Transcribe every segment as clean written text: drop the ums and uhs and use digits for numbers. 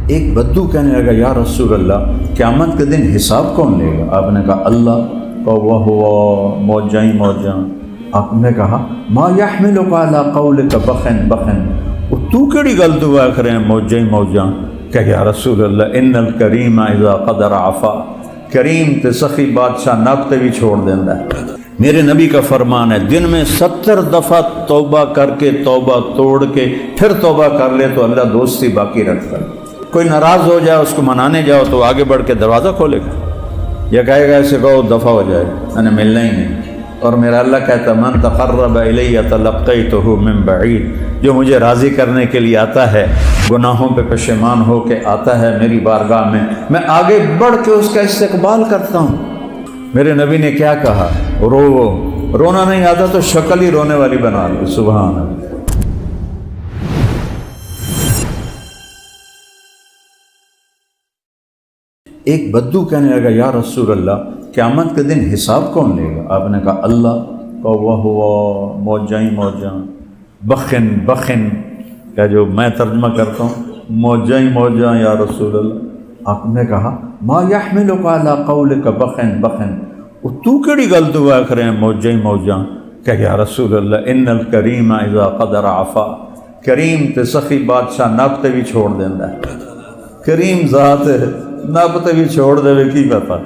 ایک بدو کہنے لگا یا رسول اللہ قیامت کے دن حساب کون لے گا؟ آپ نے کہا اللہ، واہ واہ، موجاں ہی موجاں۔ آپ نے کہا ما یحملک علی قولک بخن بخن، تو کیڑی گل تو آخر ہیں موجاں ہی موجاں؟ کہ یا رسول اللہ ان الکریم اذا قدر عفا، کریم تے سخی بادشاہ ناپتے بھی چھوڑ دیندہ ہے۔ میرے نبی کا فرمان ہے دن میں 70 دفعہ توبہ کر کے توبہ توڑ کے پھر توبہ کر لے تو اللہ دوستی باقی رکھتا ہے۔ کوئی ناراض ہو جائے اس کو منانے جاؤ تو آگے بڑھ کے دروازہ کھولے گا یا کہے گا ایسے کہو دفعہ ہو جائے، میں نے ملنا ہی نہیں۔ اور میرا اللہ کہتا ہے من تقرب الی تلقیتہ من بعید، جو مجھے راضی کرنے کے لیے آتا ہے، گناہوں پہ پشیمان ہو کے آتا ہے میری بارگاہ میں آگے بڑھ کے اس کا استقبال کرتا ہوں۔ میرے نبی نے کیا کہا؟ رونا نہیں آتا تو شکل ہی رونے والی بنا لو۔ سبحان اللہ۔ ایک بدو کہنے لگا یا رسول اللہ قیامت کے دن حساب کون لے گا؟ آپ نے کہا اللہ، واہ واہ، موجاں ہی موجاں، بخن بخن کا جو میں ترجمہ کرتا ہوں موجاں ہی موجاں یا رسول اللہ۔ آپ نے کہا ما یحملک علی قولک بخن بخن، تو کیڑی گل تو آخر ہیں موجاں ہی موجاں؟ کہ یا رسول اللہ ان الکریم اذا قدر عفا، کریم تے سخی بادشاہ ناپتے بھی چھوڑ دیندہ ہے۔ کریم ذات ہے، ناپتے بھی چھوڑ دے کی پتا۔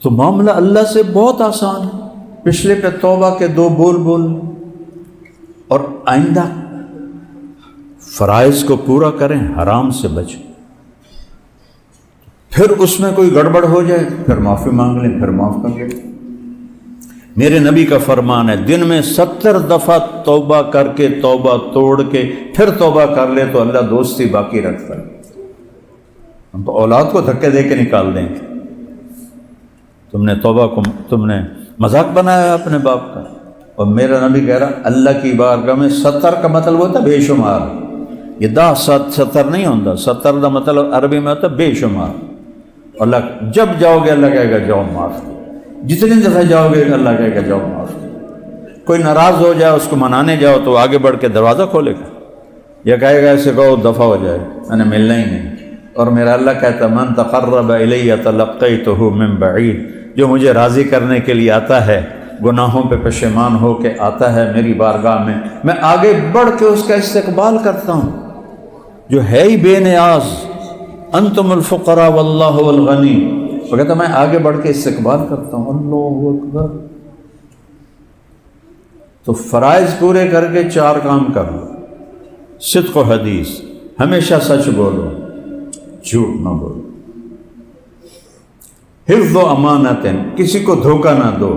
تو معاملہ اللہ سے بہت آسان ہے، پچھلے پہ توبہ کے 2 بول اور آئندہ فرائض کو پورا کریں، حرام سے بچیں۔ پھر اس میں کوئی گڑبڑ ہو جائے پھر معافی مانگ لیں، پھر معاف کر لیں۔ میرے نبی کا فرمان ہے دن میں 70 دفعہ توبہ کر کے توبہ توڑ کے پھر توبہ کر لے تو اللہ دوستی باقی رکھتا ہے۔ ہم تو اولاد کو دھکے دے کے نکال دیں گے، تم نے توبہ کو تم نے مذاق بنایا اپنے باپ کا۔ اور میرا نبی کہہ رہا اللہ کی بارگاہ میں 70 کا مطلب ہوتا ہے بے شمار، یہ 10 نہیں ہوتا، 70 کا مطلب عربی میں ہوتا ہے بے شمار۔ اللہ جب جاؤ گے اللہ کہے گا جاؤ معاف، جتنی دفعہ جاؤ گے اللہ کہے گا جاؤ معاف۔ کوئی ناراض ہو جائے اس کو منانے جاؤ تو آگے بڑھ کے دروازہ کھولے گا یا کہے گا ایسے کہو دفعہ ہو جائے، میں نے ملنا ہی نہیں۔ اور میرا اللہ کہتا ہے من تقرب الی تلقیتہ من بعید، جو مجھے راضی کرنے کے لیے آتا ہے، گناہوں پہ پشیمان ہو کے آتا ہے میری بارگاہ میں آگے بڑھ کے اس کا استقبال کرتا ہوں۔ جو ہے ہی بے نیاز، انتم الفقراء واللہ هو الغنی، وہ کہتا میں آگے بڑھ کے استقبال کرتا ہوں۔ اللہ اکبر۔ تو فرائض پورے کر کے 4 کام کر لو، صدق و حدیث، ہمیشہ سچ بولو، جھوٹ نہ بولو، حفظ و امانت، کسی کو دھوکہ نہ دو،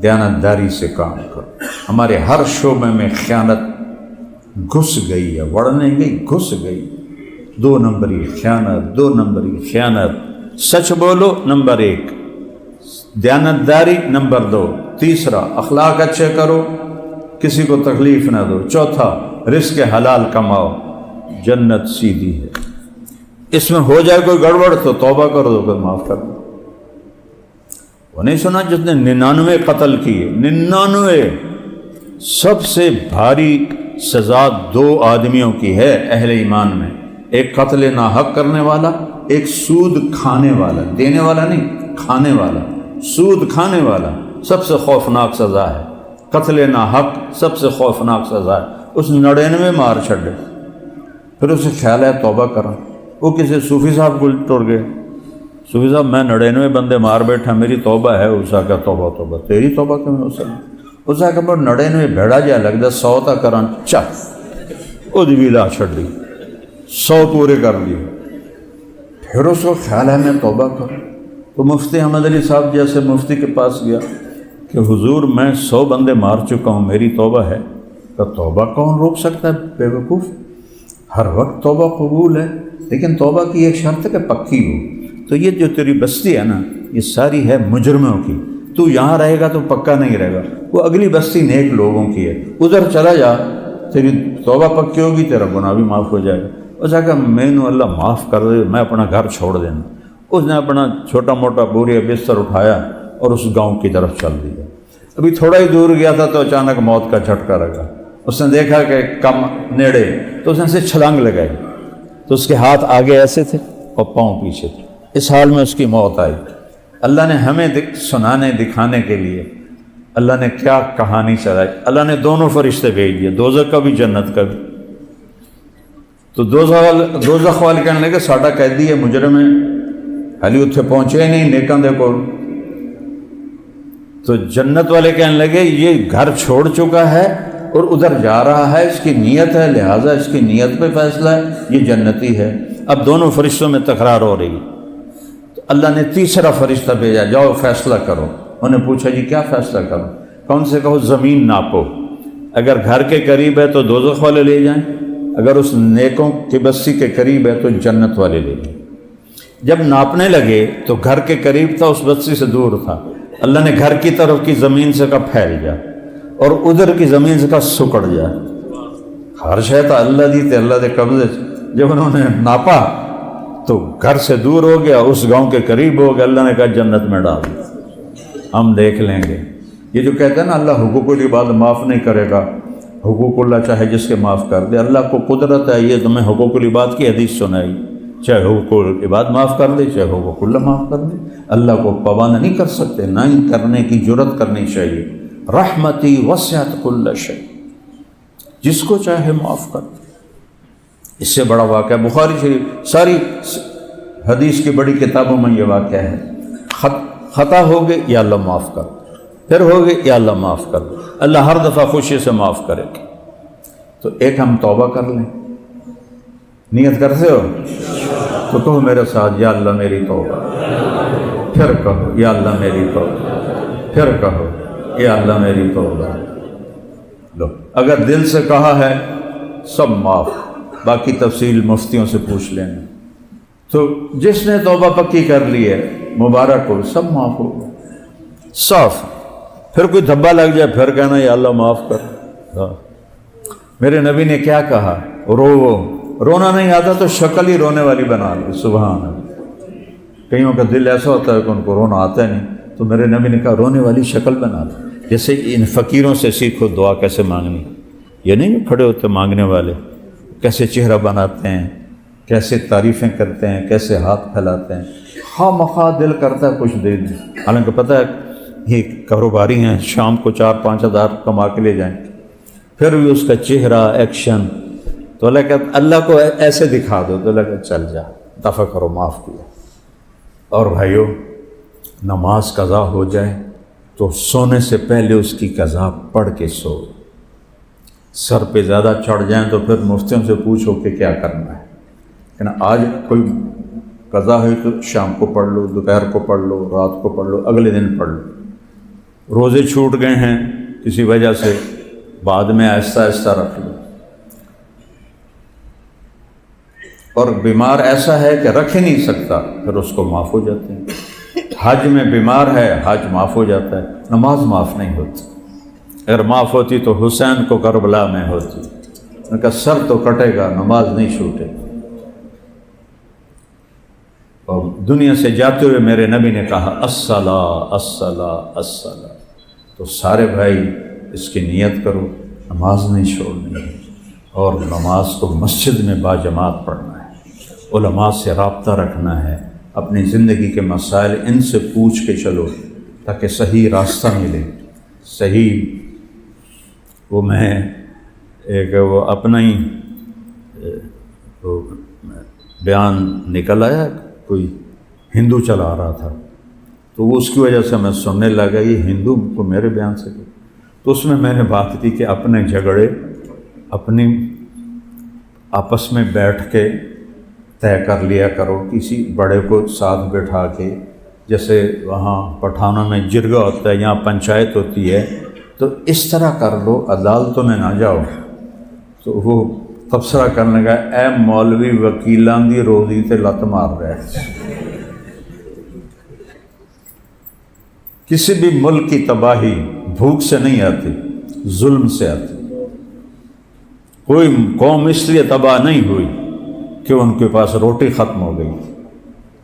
دیانتداری سے کام کرو۔ ہمارے ہر شعبے میں خیانت گھس گئی ہے، بڑھنے گئی، گھس گئی۔ 2 نمبری خیانت، 2 نمبری خیانت، سچ بولو نمبر 1، دیانتداری نمبر 2، تیسرا اخلاق اچھے کرو، کسی کو تکلیف نہ دو، چوتھا رزق حلال کماؤ، جنت سیدھی ہے۔ اس میں ہو جائے کوئی گڑبڑ تو توبہ کر دو، پھر معاف کر دو۔ وہ نہیں سنا جس نے 99 قتل کیے، 99، سب سے بھاری سزا 2 آدمیوں کی ہے اہل ایمان میں، ایک قتل ناحق کرنے والا، ایک سود کھانے والا، دینے والا نہیں، کھانے والا، سود کھانے والا سب سے خوفناک سزا ہے، قتل ناحق سب سے خوفناک سزا ہے۔ اس 99 مار چھڑے، پھر اسے خیال ہے توبہ کرا، وہ کسی صوفی صاحب کو ٹر گئے، صوفی صاحب میں 99 بندے مار بیٹھا، میری توبہ ہے۔ اسا کہ توبہ توبہ تیری توبہ کیوں ہو سکتی؟ اسا کہ 99 بھیڑا جا لگتا 100 تا کرن چک وہ بھی لا چھڑ دی، 100 پورے کر لیے۔ پھر اس کو خیال ہے میں توبہ کروں، تو مفتی احمد علی صاحب جیسے مفتی کے پاس گیا کہ حضور میں 100 بندے مار چکا ہوں، میری توبہ ہے۔ تو توبہ کون روک سکتا ہے بے وقوف؟ ہر وقت توبہ قبول ہے، لیکن توبہ کی ایک شرط ہے کہ پکی ہو۔ تو یہ جو تیری بستی ہے نا، یہ ساری ہے مجرموں کی، تو یہاں رہے گا تو پکا نہیں رہے گا، وہ اگلی بستی نیک لوگوں کی ہے، ادھر چلا جا، تیری توبہ پکی ہوگی، تیرا گناہ بھی معاف ہو جائے گا۔ اس نے کہا میں نے اللہ معاف کر دے، میں اپنا گھر چھوڑ دینا۔ اس نے اپنا چھوٹا موٹا بوریا بستر اٹھایا اور اس گاؤں کی طرف چل دیا۔ ابھی تھوڑا ہی دور گیا تھا تو اچانک موت کا جھٹکا لگا۔ اس نے دیکھا کہ کم نیڑے تو اس نے سے چھلانگ لگائی تو اس کے ہاتھ آگے ایسے تھے اور پاؤں پیچھے تھے، اس حال میں اس کی موت آئی۔ اللہ نے ہمیں سنانے دکھانے کے لیے اللہ نے کیا کہانی چلائی، اللہ نے دونوں فرشتے بھیج دیے، دوزخ کا بھی جنت کا بھی۔ تو دوزخ والے کہنے لگے ساڈا قیدی ہے، مجرم ہے، حالی اتنے پہنچے ہی نہیں نیکاں دے کول۔ تو جنت والے کہنے لگے یہ گھر چھوڑ چکا ہے اور ادھر جا رہا ہے، اس کی نیت ہے، لہٰذا اس کی نیت پہ فیصلہ ہے، یہ جنتی ہے۔ اب دونوں فرشتوں میں تکرار ہو رہی، تو اللہ نے تیسرا فرشتہ بھیجا، جاؤ فیصلہ کرو۔ انہوں نے پوچھا جی کیا فیصلہ کرو؟ کون سے کہو زمین ناپو، اگر گھر کے قریب ہے تو دوزخ والے لے جائیں، اگر اس نیکوں کی بستی کے قریب ہے تو جنت والے لے جائیں۔ جب ناپنے لگے تو گھر کے قریب تھا، اس بستی سے دور تھا، اللہ نے گھر کی طرف کی زمین سے کہا پھیل جا، اور ادھر کی زمین سے کہا سکڑ جا۔ ہر شے تو اللہ دی تے اللہ دے قبضے۔ جب انہوں نے ناپا تو گھر سے دور ہو گیا، اس گاؤں کے قریب ہو گیا، اللہ نے کہا جنت میں ڈال، ہم دیکھ لیں گے۔ یہ جو کہتے ہیں نا اللہ حقوق العباد معاف نہیں کرے گا، حقوق اللہ چاہے جس کے معاف کر دے، اللہ کو قدرت ہے، یہ تمہیں حقوق العباد کی حدیث سنائی، چاہے حقوق العباد معاف کر دے چاہے حقوق اللہ معاف کر دے، اللہ کو پابند نہیں کر سکتے، نہ ہی کرنے کی جرت کرنی چاہیے۔ رحمتی وسعت کل شیء، جس کو چاہے معاف کر دے۔ اس سے بڑا واقعہ بخاری شریف، ساری حدیث کی بڑی کتابوں میں یہ واقعہ ہے، خطا ہو گئے یا اللہ معاف کر، پھر ہو گئے یا اللہ معاف کر، اللہ ہر دفعہ خوشی سے معاف کرے گا۔ تو ایک ہم توبہ کر لیں، نیت کرتے ہو تو کہو میرے ساتھ یا اللہ میری توبہ، پھر کہو یا اللہ میری توبہ، پھر کہو یا اللہ میری توبہ۔ لو اگر دل سے کہا ہے سب معاف، باقی تفصیل مفتیوں سے پوچھ لینا۔ تو جس نے توبہ پکی کر لی ہے مبارک ہو، سب معاف ہو صاف۔ پھر کوئی دھبا لگ جائے پھر کہنا یا اللہ معاف کر۔ میرے نبی نے کیا کہا، رونا نہیں آتا تو شکل ہی رونے والی بنا لو، سبحان اللہ۔ کئیوں کا دل ایسا ہوتا ہے کہ ان کو رونا آتا ہے نہیں، تو میرے نبی نے کہا رونے والی شکل بنا لو۔ جیسے ان فقیروں سے سیکھو دعا کیسے مانگنی، یہ نہیں کھڑے ہوتے مانگنے والے، کیسے چہرہ بناتے ہیں، کیسے تعریفیں کرتے ہیں، کیسے ہاتھ پھیلاتے ہیں، خواہ مخواہ دل کرتا ہے کچھ دے دیں، حالانکہ پتہ ہے یہ کاروباری ہیں، شام کو 4-5 ہزار کما کے لے جائیں، پھر بھی اس کا چہرہ ایکشن، تو اللہ کہتا اللہ کو ایسے دکھا دو تو اللہ کہتا چل جا، دفع کرو، معاف کیا۔ اور بھائیو نماز قضا ہو جائے تو سونے سے پہلے اس کی قضا پڑھ کے سو۔ سر پہ زیادہ چڑھ جائیں تو پھر مفتیوں سے پوچھو کہ کیا کرنا ہے، لیکن آج کوئی قضا ہوئی تو شام کو پڑھ لو، دوپہر کو پڑھ لو، رات کو پڑھ لو، اگلے دن پڑھ لو۔ روزے چھوٹ گئے ہیں کسی وجہ سے، بعد میں آہستہ آہستہ رکھ لو۔ اور بیمار ایسا ہے کہ رکھ ہی نہیں سکتا، پھر اس کو معاف ہو جاتے ہیں۔ حج میں بیمار ہے، حج معاف ہو جاتا ہے، نماز معاف نہیں ہوتی۔ اگر معاف ہوتی تو حسین کو کربلا میں ہوتی، ان کا سر تو کٹے گا، نماز نہیں چھوٹے۔ اور دنیا سے جاتے ہوئے میرے نبی نے کہا الصلاۃ الصلاۃ الصلاۃ، تو سارے بھائی اس کی نیت کرو، نماز نہیں چھوڑنی ہے، اور نماز کو مسجد میں باجماعت پڑھنا ہے، علماء سے رابطہ رکھنا ہے، اپنی زندگی کے مسائل ان سے پوچھ کے چلو تاکہ صحیح راستہ ملے، صحیح۔ وہ میں ایک وہ اپنا ہی بیان نکل آیا، کوئی ہندو چلا رہا تھا، تو وہ اس کی وجہ سے میں سننے لگا یہ ہندو کو میرے بیان سے، تو اس میں نے بات کی کہ اپنے جھگڑے اپنی آپس میں بیٹھ کے طے کر لیا کرو، کسی بڑے کو ساتھ بٹھا کے، جیسے وہاں پٹھانوں میں جرگا ہوتا ہے، یہاں پنچایت ہوتی ہے، تو اس طرح کر لو، عدالتوں میں نہ جاؤ۔ تو وہ تبصرہ کرنے لگا اے مولوی وکیلاں دی روزی تے لت مار رہے ہیں۔ کسی بھی ملک کی تباہی بھوک سے نہیں آتی، ظلم سے آتی۔ کوئی قوم اس لیے تباہ نہیں ہوئی کہ ان کے پاس روٹی ختم ہو گئی۔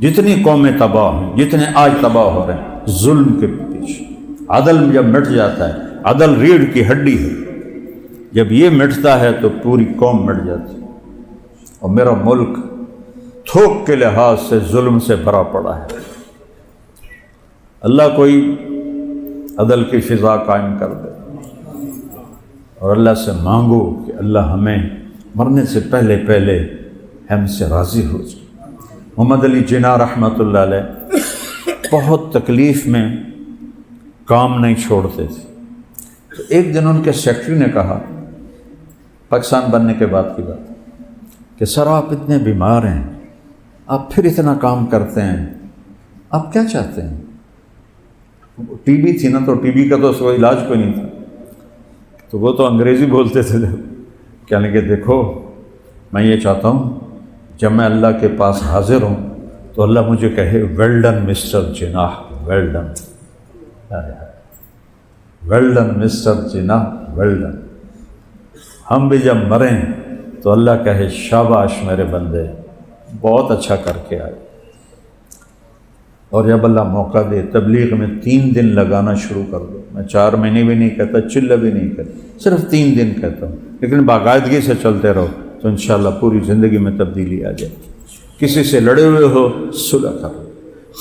جتنی قومیں تباہ ہیں، جتنے آج تباہ ہو رہے ہیں، ظلم کے پیچھے۔ عدل جب مٹ جاتا ہے، عدل ریڑھ کی ہڈی ہے، جب یہ مٹتا ہے تو پوری قوم مٹ جاتی ہے۔ اور میرا ملک تھوک کے لحاظ سے ظلم سے بھرا پڑا ہے۔ اللہ کوئی عدل کی فضا قائم کر دے، اور اللہ سے مانگو کہ اللہ ہمیں مرنے سے پہلے پہلے ہم سے راضی ہو جائے۔ محمد علی جناح رحمۃ اللہ علیہ بہت تکلیف میں کام نہیں چھوڑتے تھے، تو ایک دن ان کے سیکرٹری نے کہا، پاکستان بننے کے بعد کی بات، کہ سر آپ اتنے بیمار ہیں، آپ پھر اتنا کام کرتے ہیں، آپ کیا چاہتے ہیں؟ ٹی بی تھی نا، تو ٹی بی کا تو کوئی علاج کوئی نہیں تھا، تو وہ تو انگریزی بولتے تھے، کہنے کہ دیکھو میں یہ چاہتا ہوں جب میں اللہ کے پاس حاضر ہوں تو اللہ مجھے کہے well done mister Jinnah, well done, well done mister Jinnah, well done. ہم بھی جب مریں تو اللہ کہے شاباش میرے بندے، بہت اچھا کر کے آئے۔ اور جب اللہ موقع دے تبلیغ میں 3 دن لگانا شروع کر دو، میں 4 مہینے بھی نہیں کہتا، چلہ بھی نہیں کہتا، صرف 3 دن کہتا ہوں، لیکن باقاعدگی سے چلتے رہو تو انشاءاللہ پوری زندگی میں تبدیلی آ جائے۔ کسی سے لڑے ہوئے ہو صلح کرو،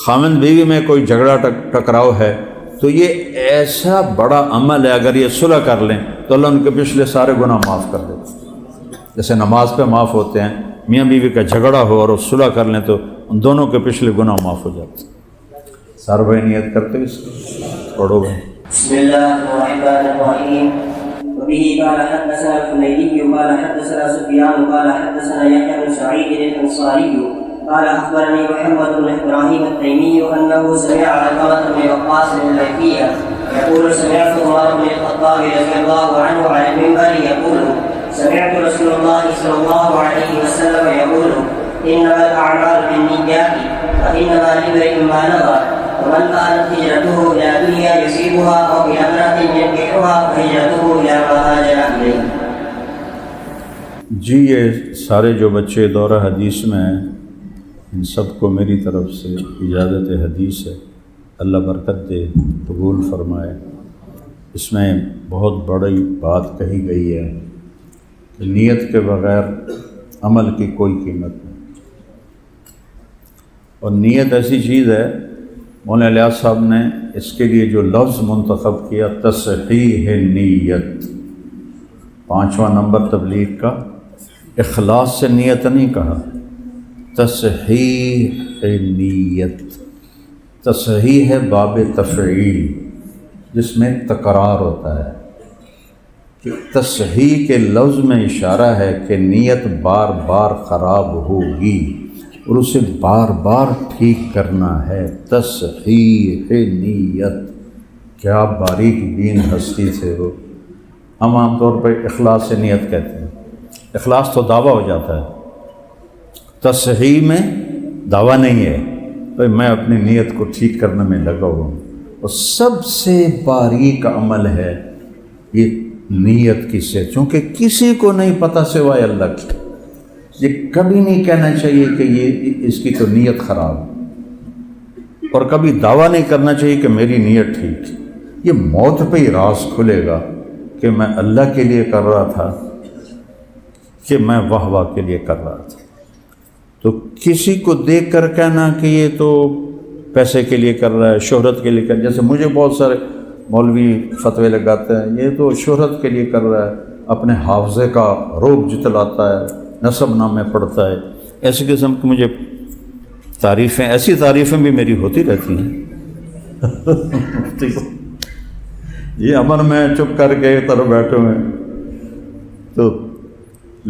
خاوند بیوی میں کوئی جھگڑا ٹکراؤ ہے تو یہ ایسا بڑا عمل ہے، اگر یہ صلح کر لیں تو اللہ ان کے پچھلے سارے گناہ معاف کر دیتے، جیسے نماز پہ معاف ہوتے ہیں۔ میاں بیوی کا جھگڑا ہو اور صلح کر لیں تو ان دونوں کے پچھلے گناہ معاف ہو جاتے ہیں۔ سارے بھائی نیت کرتے ہوئے پڑھو بھائی۔ بسم اللہ الرحمن الرحیم۔ وبه قال حدثنا الحميدي قال حدثنا سفيان قال حدثنا يحيى بن سعيد الانصاري قال اخبرني محمد بن ابراهيم التيمي انه سمع علقمة بن وقاص الليثي يقول سمعت عمر بن الخطاب رضي الله عنه على المنبر يقول سمعت رسول الله صلى الله عليه وسلم يقول انما الاعمال بالنيات وانما لامرئ ما نوى ومن كانت هجرته الى دنيا يصيبها او الى امرأة ينكحها فهجرته الى ما هاجر اليه۔ جی یہ سارے جو بچے دورہ حدیث میں ہیں ان سب کو میری طرف سے اجازت حدیث ہے، اللہ برکت دے، قبول فرمائے۔ اس میں بہت بڑی بات کہی گئی ہے کہ نیت کے بغیر عمل کی کوئی قیمت نہیں، اور نیت ایسی چیز ہے، مولانا الیاس صاحب نے اس کے لیے جو لفظ منتخب کیا تصحیح نیت، 5واں نمبر تبلیغ کا، اخلاص سے نیت نہیں کہا، تصحیح نیت۔ تصحیح ہے باب تفعیل جس میں تکرار ہوتا ہے، کہ تصحیح کے لفظ میں اشارہ ہے کہ نیت بار بار خراب ہوگی اور اسے بار بار ٹھیک کرنا ہے۔ تصحیح نیت، کیا باریک بین ہستی سے ہو۔ ہم عام طور پہ اخلاص سے نیت کہتے ہیں، اخلاص تو دعویٰ ہو جاتا ہے، تصحیح میں دعویٰ نہیں ہے، تو میں اپنی نیت کو ٹھیک کرنے میں لگا ہوں۔ اور سب سے باریک عمل ہے یہ نیت کی سے، چونکہ کسی کو نہیں پتہ سوائے اللہ کی۔ یہ کبھی نہیں کہنا چاہیے کہ یہ اس کی تو نیت خراب، اور کبھی دعویٰ نہیں کرنا چاہیے کہ میری نیت ٹھیک۔ یہ موت پہ ہی راز کھلے گا کہ میں اللہ کے لیے کر رہا تھا کہ میں واہ واہ کے لیے کر رہا تھا۔ تو کسی کو دیکھ کر کہنا کہ یہ تو پیسے کے لیے کر رہا ہے، شہرت کے لیے کر، جیسے مجھے بہت سارے مولوی فتوے لگاتے ہیں یہ تو شہرت کے لیے کر رہا ہے، اپنے حافظے کا روب جتلاتا ہے، نسب نامے پڑھتا ہے، ایسی قسم کی مجھے تعریفیں، ایسی تعریفیں بھی میری ہوتی رہتی ہیں۔ یہ امن میں چپ کر کے طرف بیٹھے ہوئے، تو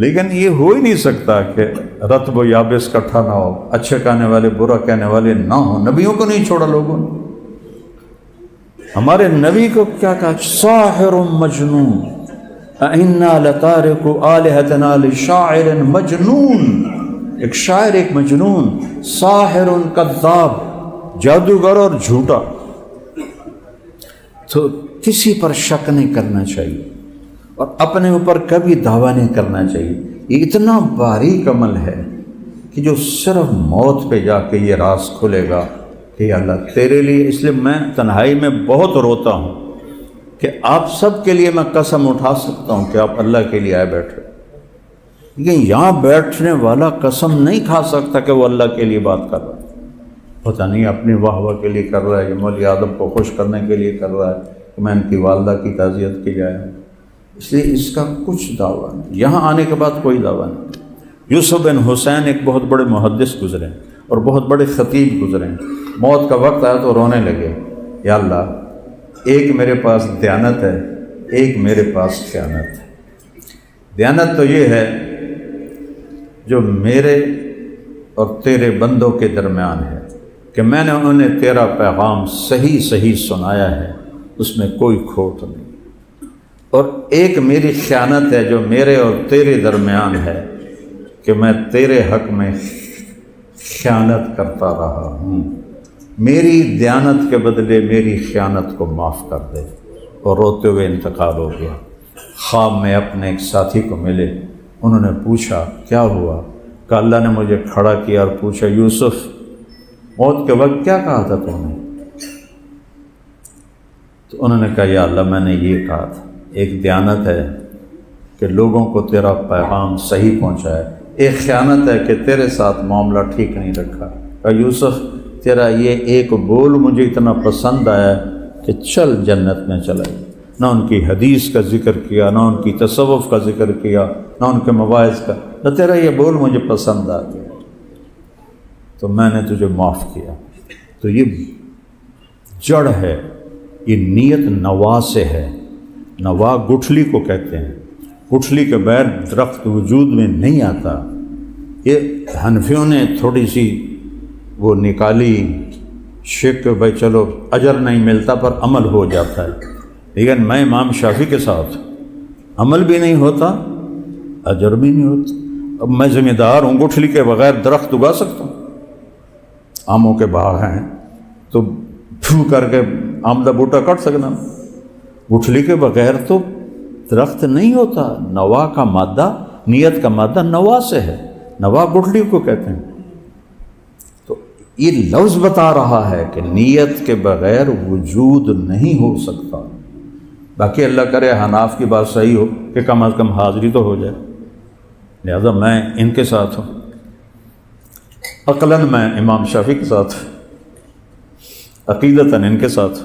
لیکن یہ ہو ہی نہیں سکتا کہ رطب و یابس کٹھا نہ ہو، اچھے کہنے والے برا کہنے والے نہ ہوں۔ نبیوں کو نہیں چھوڑا لوگوں نے، ہمارے نبی کو کیا کہا؟ ساحر مجنون، اِنَّا لَتَارِكُ آلِهَتَنَا لِشَاعِرٍ مجنون۔ ایک شاعر، ایک مجنون، ساحر کذاب، جادوگر اور جھوٹا۔ تو کسی پر شک نہیں کرنا چاہیے اور اپنے اوپر کبھی دعویٰ نہیں کرنا چاہیے۔ یہ اتنا باریک عمل ہے کہ جو صرف موت پہ جا کے یہ راز کھلے گا کہ اللہ تیرے لیے۔ اس لیے میں تنہائی میں بہت روتا ہوں کہ آپ سب کے لیے میں قسم اٹھا سکتا ہوں کہ آپ اللہ کے لیے آئے بیٹھے، لیکن یہاں بیٹھنے والا قسم نہیں کھا سکتا کہ وہ اللہ کے لیے بات کر رہا ہے، پتہ نہیں اپنی واہ واہ کے لیے کر رہا ہے، یہ مولوی آدم کو خوش کرنے کے لیے کر رہا ہے کہ میں ان کی والدہ کی تعزیت کی جائے، اس لیے اس کا کچھ دعویٰ نہیں۔ یہاں آنے کے بعد کوئی دعویٰ نہیں۔ یوسف بن حسین ایک بہت بڑے محدث گزرے اور بہت بڑے خطیب گزرے، موت کا وقت آیا تو رونے لگے، یا اللہ ایک میرے پاس دیانت ہے، ایک میرے پاس خیانت ہے۔ دیانت تو یہ ہے جو میرے اور تیرے بندوں کے درمیان ہے کہ میں نے انہیں تیرا پیغام صحیح صحیح سنایا ہے، اس میں کوئی کھوٹ نہیں، اور ایک میری خیانت ہے جو میرے اور تیرے درمیان ہے کہ میں تیرے حق میں خیانت کرتا رہا ہوں، میری دیانت کے بدلے میری خیانت کو معاف کر دے۔ اور روتے ہوئے انتقال ہو گیا۔ خواب میں اپنے ایک ساتھی کو ملے، انہوں نے پوچھا کیا ہوا؟ کہ اللہ نے مجھے کھڑا کیا اور پوچھا یوسف موت کے وقت کیا کہا تھا تم نے؟ تو انہوں نے کہا یا اللہ میں نے یہ کہا تھا، ایک دیانت ہے کہ لوگوں کو تیرا پیغام صحیح پہنچائے، ایک خیانت ہے کہ تیرے ساتھ معاملہ ٹھیک نہیں رکھا۔ کہا یوسف تیرا یہ ایک بول مجھے اتنا پسند آیا کہ چل جنت میں چلا گیا۔ نہ ان کی حدیث کا ذکر کیا، نہ ان کی تصوف کا ذکر کیا، نہ ان کے مواعظ کا، نہ تیرا یہ بول مجھے پسند آ گیا تو میں نے تجھے معاف کیا۔ تو یہ جڑ ہے، یہ نیت نوا سے ہے۔ نوا گٹھلی کو کہتے ہیں، گٹھلی کے بغیر درخت وجود میں نہیں آتا۔ یہ حنفیوں نے تھوڑی سی وہ نکالی شک کہ بھائی چلو اجر نہیں ملتا پر عمل ہو جاتا ہے، لیکن میں امام شافعی کے ساتھ عمل بھی نہیں ہوتا اجر بھی نہیں ہوتا۔ اب میں ذمہ دار ہوں، گٹھلی کے بغیر درخت اگا سکتا ہوں؟ آموں کے باغ ہیں تو پھو کر کے آم دا بوٹا کٹ سکنا، گٹھلی کے بغیر تو درخت نہیں ہوتا۔ نوا کا مادہ، نیت کا مادہ نوا سے ہے، نوا گٹھلی کو کہتے ہیں۔ تو یہ لفظ بتا رہا ہے کہ نیت کے بغیر وجود نہیں ہو سکتا۔ باقی اللہ کرے حناف کی بات صحیح ہو کہ کم از کم حاضری تو ہو جائے، لہذا میں ان کے ساتھ ہوں، عقلاً میں امام شافعی کے ساتھ، عقیدتاً ان کے ساتھ۔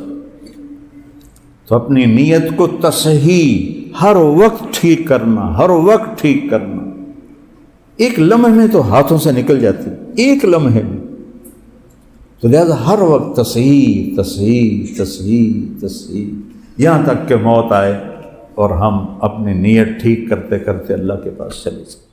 تو اپنی نیت کو تصحیح ہر وقت ٹھیک کرنا، ہر وقت ٹھیک کرنا۔ ایک لمحے میں تو ہاتھوں سے نکل جاتی، ایک لمحے میں، تو لہذا ہر وقت تصحیح تصحیح تصحیح تصحیح، یہاں تک کہ موت آئے اور ہم اپنی نیت ٹھیک کرتے کرتے اللہ کے پاس چلے جائیں۔